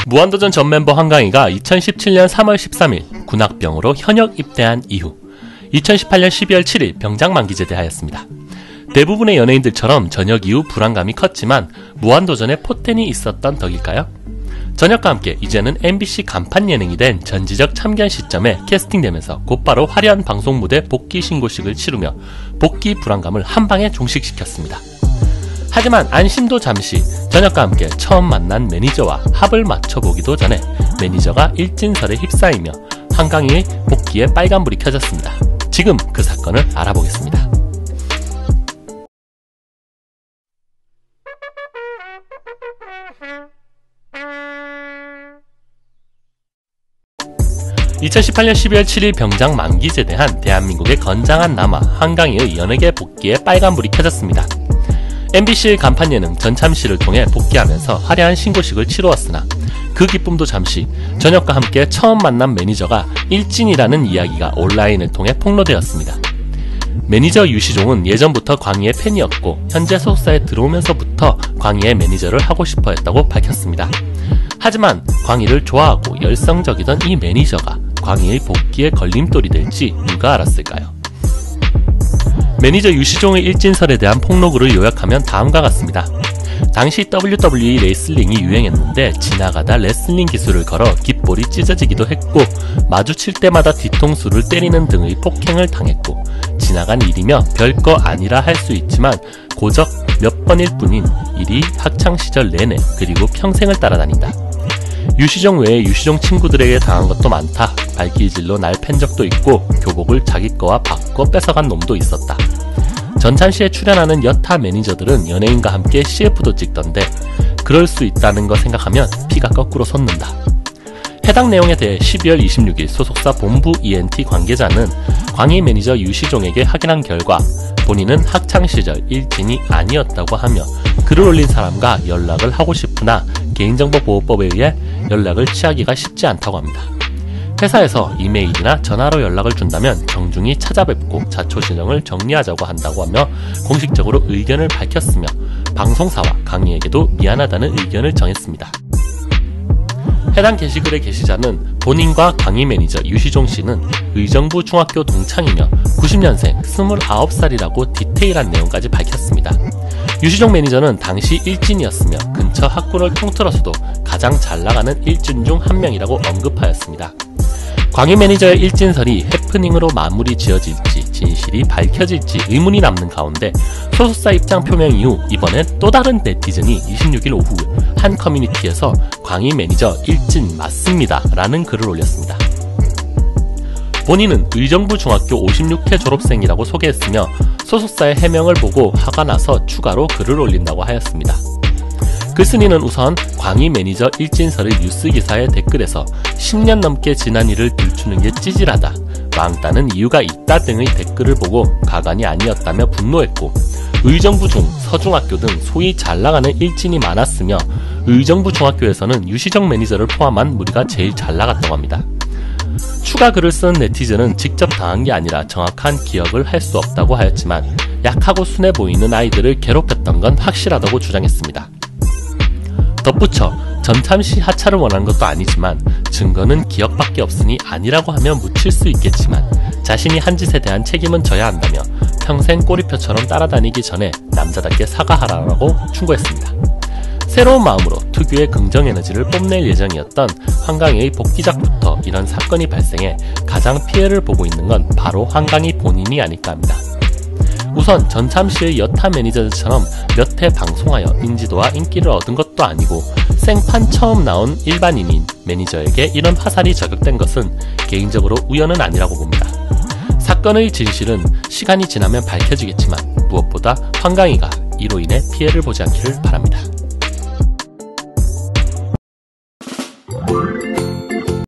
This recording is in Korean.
무한도전 전 멤버 한강희가 2017년 3월 13일 군악병으로 현역 입대한 이후 2018년 12월 7일 병장 만기 제대하였습니다. 대부분의 연예인들처럼 전역 이후 불안감이 컸지만 무한도전에 포텐이 있었던 덕일까요? 전역과 함께 이제는 MBC 간판 예능이 된 전지적 참견 시점에 캐스팅되면서 곧바로 화려한 방송 무대 복귀 신고식을 치르며 복귀 불안감을 한방에 종식시켰습니다. 하지만 안심도 잠시, 전역과 함께 처음 만난 매니저와 합을 맞춰보기도 전에 매니저가 일진설에 휩싸이며 한강희의 복귀에 빨간불이 켜졌습니다. 지금 그 사건을 알아보겠습니다. (2018년 12월 7일) 병장 만기 제대한 대한민국의 건장한 남아 한강희의 연예계 복귀에 빨간불이 켜졌습니다. MBC 간판 예능 전참시를 통해 복귀하면서 화려한 신고식을 치루었으나 그 기쁨도 잠시, 전역과 함께 처음 만난 매니저가 일진이라는 이야기가 온라인을 통해 폭로되었습니다. 매니저 유시종은 예전부터 광희의 팬이었고 현재 소속사에 들어오면서부터 광희의 매니저를 하고 싶어 했다고 밝혔습니다. 하지만 광희를 좋아하고 열성적이던 이 매니저가 광희의 복귀에 걸림돌이 될지 누가 알았을까요? 매니저 유시종의 일진설에 대한 폭로글을 요약하면 다음과 같습니다. 당시 WWE 레슬링이 유행했는데 지나가다 레슬링 기술을 걸어 깃볼이 찢어지기도 했고 마주칠 때마다 뒤통수를 때리는 등의 폭행을 당했고 지나간 일이며 별거 아니라 할 수 있지만 고작 몇 번일 뿐인 일이 학창시절 내내 그리고 평생을 따라다닌다. 유시종 외에 유시종 친구들에게 당한 것도 많다. 발길질로 날 팬 적도 있고 교복을 자기 거와 바꿔 뺏어간 놈도 있었다. 전참시에 출연하는 여타 매니저들은 연예인과 함께 CF도 찍던데 그럴 수 있다는 거 생각하면 피가 거꾸로 솟는다. 해당 내용에 대해 12월 26일 소속사 본부 ENT 관계자는 광희 매니저 유시종에게 확인한 결과 본인은 학창시절 일진이 아니었다고 하며 글을 올린 사람과 연락을 하고 싶으나 개인정보보호법에 의해 연락을 취하기가 쉽지 않다고 합니다. 회사에서 이메일이나 전화로 연락을 준다면 정중히 찾아뵙고 자초지정을 정리하자고 한다고 하며 공식적으로 의견을 밝혔으며 방송사와 강희에게도 미안하다는 의견을 정했습니다. 해당 게시글의 게시자는 본인과 광희 매니저 유시종 씨는 의정부 중학교 동창이며 90년생 29살이라고 디테일한 내용까지 밝혔습니다. 유시종 매니저는 당시 일진이었으며 근처 학군을 통틀어서도 가장 잘나가는 일진 중 한 명이라고 언급하였습니다. 광희 매니저의 일진설이 해프닝으로 마무리 지어질지 진실이 밝혀질지 의문이 남는 가운데 소속사 입장 표명 이후 이번엔 또 다른 네티즌이 26일 오후 한 커뮤니티에서 광희 매니저 일진 맞습니다 라는 글을 올렸습니다. 본인은 의정부 중학교 56회 졸업생이라고 소개했으며 소속사의 해명을 보고 화가 나서 추가로 글을 올린다고 하였습니다. 글쓴이는 우선 광희 매니저 일진설의 뉴스 기사의 댓글에서 10년 넘게 지난 일을 들추는 게 찌질하다, 왕따는 이유가 있다 등의 댓글을 보고 가관이 아니었다며 분노했고 의정부 중, 서중학교 등 소위 잘나가는 일진이 많았으며 의정부 중학교에서는 유시종 매니저를 포함한 무리가 제일 잘나갔다고 합니다. 추가 글을 쓴 네티즌은 직접 당한 게 아니라 정확한 기억을 할 수 없다고 하였지만 약하고 순해 보이는 아이들을 괴롭혔던 건 확실하다고 주장했습니다. 덧붙여 전참시 하차를 원하는 것도 아니지만 증거는 기억밖에 없으니 아니라고 하면 묻힐 수 있겠지만 자신이 한 짓에 대한 책임은 져야 한다며 평생 꼬리표처럼 따라다니기 전에 남자답게 사과하라고 충고했습니다. 새로운 마음으로 특유의 긍정에너지를 뽐낼 예정이었던 한강희의 복귀작부터 이런 사건이 발생해 가장 피해를 보고 있는 건 바로 한강희 본인이 아닐까 합니다. 우선 전참시의 여타 매니저들처럼 몇 해 방송하여 인지도와 인기를 얻은 것도 아니고 생판 처음 나온 일반인인 매니저에게 이런 화살이 저격된 것은 개인적으로 우연은 아니라고 봅니다. 사건의 진실은 시간이 지나면 밝혀지겠지만 무엇보다 한강희가 이로 인해 피해를 보지 않기를 바랍니다.